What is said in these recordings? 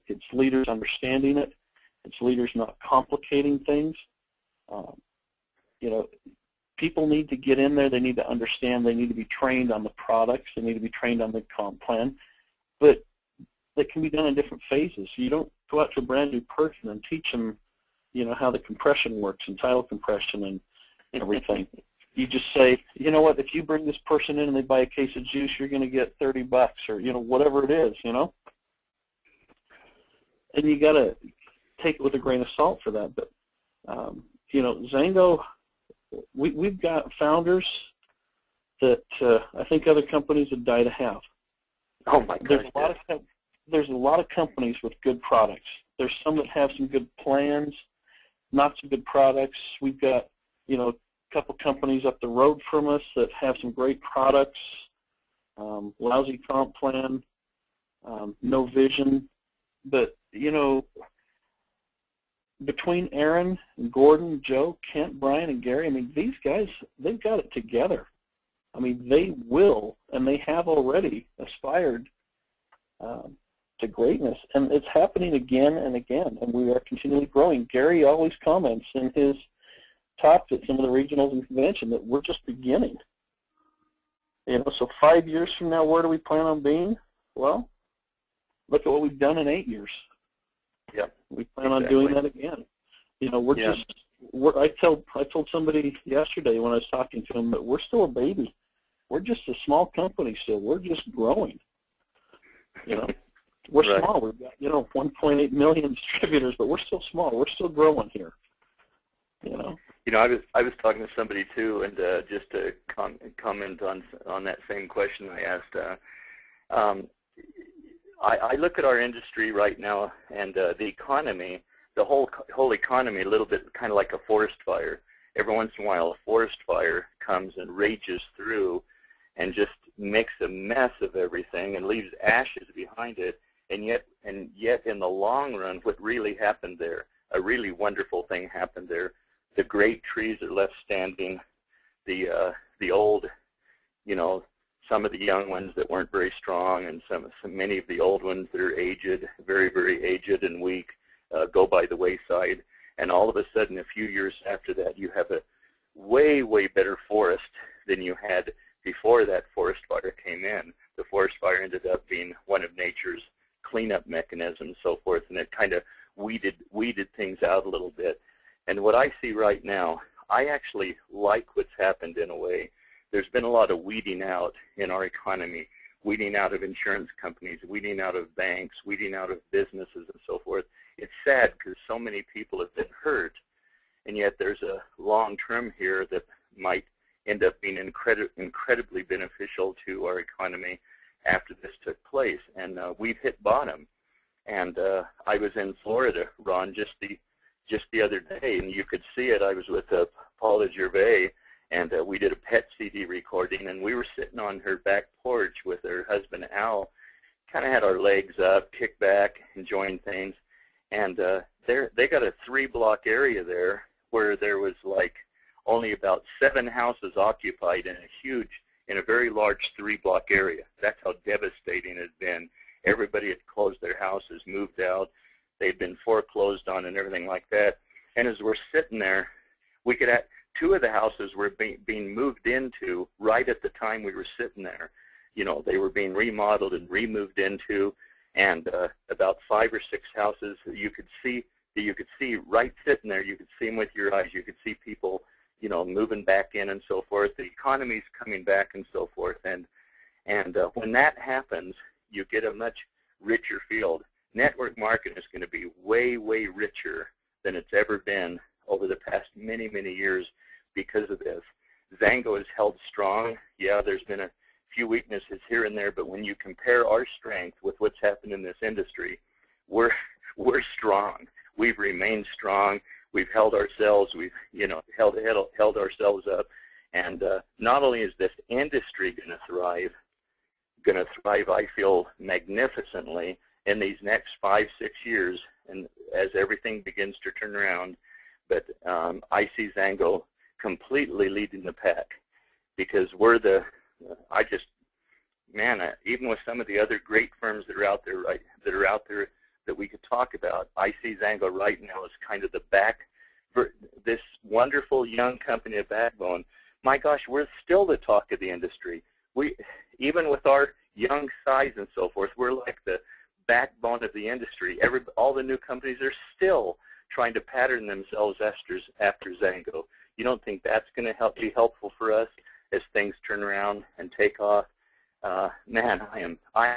It's leaders understanding it. It's leaders not complicating things. People need to get in there. They need to understand. They need to be trained on the products. They need to be trained on the comp plan. But that can be done in different phases. You don't go out to a brand new person and teach them, how the compression works and tile compression and everything. You just say, you know what, if you bring this person in and they buy a case of juice, you're going to get $30 or, whatever it is, And you got to take it with a grain of salt for that. But, Xango, we've got founders that I think other companies would die to have. Oh, my goodness. There's a lot of companies with good products. There's some that have some good plans, not so good products. We've got, a couple companies up the road from us that have some great products, lousy comp plan, no vision. But, between Aaron, Gordon, Joe, Kent, Brian, and Gary, these guys, they've got it together. They will, and they have already aspired to greatness, and it's happening again and again, and we are continually growing. Gary always comments in his talks at some of the regionals and convention that we're just beginning. So 5 years from now, where do we plan on being? Well, look at what we've done in 8 years. Yep. We plan on doing that again. I told somebody yesterday when I was talking to him that we're still a baby. We're just a small company still. We're just growing. We're right. Small. We've got 1.8 million distributors, but we're still small. We're still growing here. I was talking to somebody too, and just to comment on that same question I asked. I look at our industry right now, and the economy, the whole economy, a little bit kind of like a forest fire. Every once in a while, a forest fire comes and rages through, and just makes a mess of everything and leaves ashes behind it. And yet, in the long run, what really happened there? A really wonderful thing happened there. The great trees are left standing. The old, some of the young ones that weren't very strong, and many of the old ones that are aged, very, very aged and weak, go by the wayside. And all of a sudden, a few years after that, you have a way, way better forest than you had before that forest fire came in. The forest fire ended up being one of nature's cleanup mechanisms, so forth, and it kind of weeded things out a little bit. And what I see right now, I actually like what's happened in a way. There's been a lot of weeding out in our economy, weeding out of insurance companies, weeding out of banks, weeding out of businesses and so forth. It's sad because so many people have been hurt, and yet there's a long term here that might end up being incredibly beneficial to our economy after this took place. And we've hit bottom. And I was in Florida, Ron, just the other day, and you could see it. I was with Paula Gervais, and we did a pet CD recording, and we were sitting on her back porch with her husband, Al, kind of had our legs up, kicked back, enjoying things. And they got a 3-block area there where there was like only about 7 houses occupied in a very large 3-block area. That's how devastating it had been. Everybody had closed their houses, moved out. They'd been foreclosed on and everything like that. And as we're sitting there, we could have 2 of the houses were being moved into right at the time we were sitting there. They were being remodeled and removed into, and about 5 or 6 houses you could see right sitting there. You could see them with your eyes. You could see people, moving back in and so forth. The economy's coming back and so forth. And when that happens, you get a much richer field. Network marketing is going to be way, way richer than it's ever been over the past many, many years because of this. Xango has held strong. Yeah, there's been a few weaknesses here and there, but when you compare our strength with what's happened in this industry, we're strong. We've remained strong. We've held ourselves. We've held ourselves up. And not only is this industry going to thrive, I feel, magnificently in these next 5-6 years, and as everything begins to turn around. But I see Xango completely leading the pack, because we're even with some of the other great firms that are out there, that we could talk about. I see Xango right now as kind of the this wonderful young company of backbone. My gosh, we're still the talk of the industry. Even with our young size and so forth, we're like the backbone of the industry. All the new companies are still trying to pattern themselves after Xango. You don't think that's going to be helpful for us as things turn around and take off? Man, I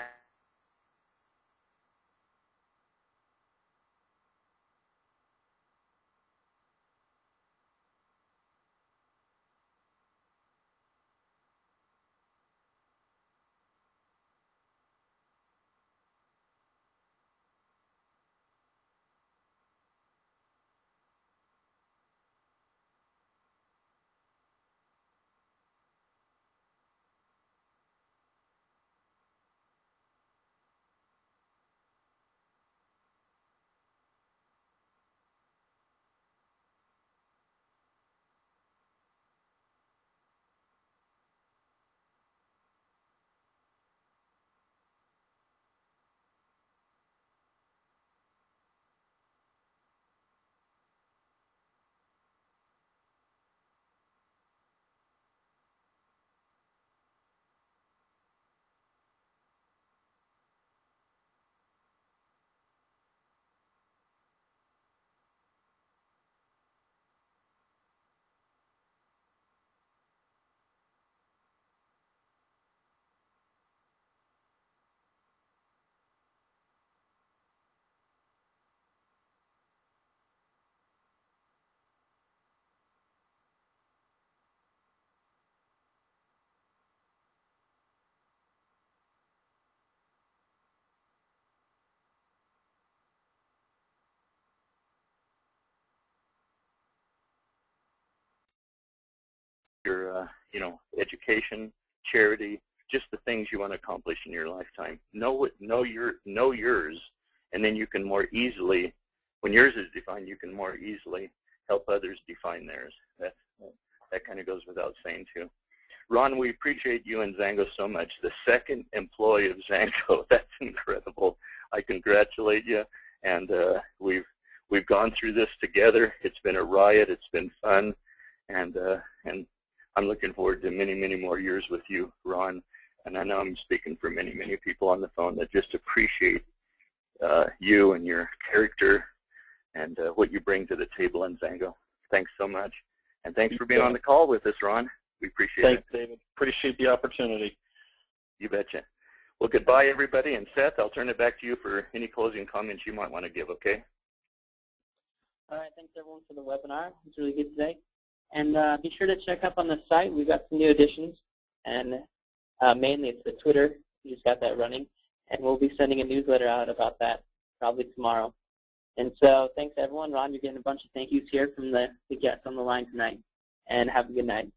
your education, charity, just the things you want to accomplish in your lifetime. Know yours, and then you can more easily, when yours is defined, you can more easily help others define theirs. That kind of goes without saying too. Ron, we appreciate you and Xango so much. The second employee of Xango, that's incredible. I congratulate you, and we've gone through this together. It's been a riot. It's been fun, and I'm looking forward to many, many more years with you, Ron. And I know I'm speaking for many, many people on the phone that just appreciate you and your character and what you bring to the table in Xango. Thanks so much. And thanks for being on the call with us, Ron. We appreciate it. Thanks, David. Appreciate the opportunity. You betcha. Well, goodbye, everybody. And Seth, I'll turn it back to you for any closing comments you might want to give, okay? All right. Thanks, everyone, for the webinar. It was really good today. And be sure to check up on the site. We've got some new additions, and mainly it's the Twitter. We just got that running, and we'll be sending a newsletter out about that probably tomorrow. And so thanks, everyone. Ron, you're getting a bunch of thank yous here from the guests on the line tonight, and have a good night.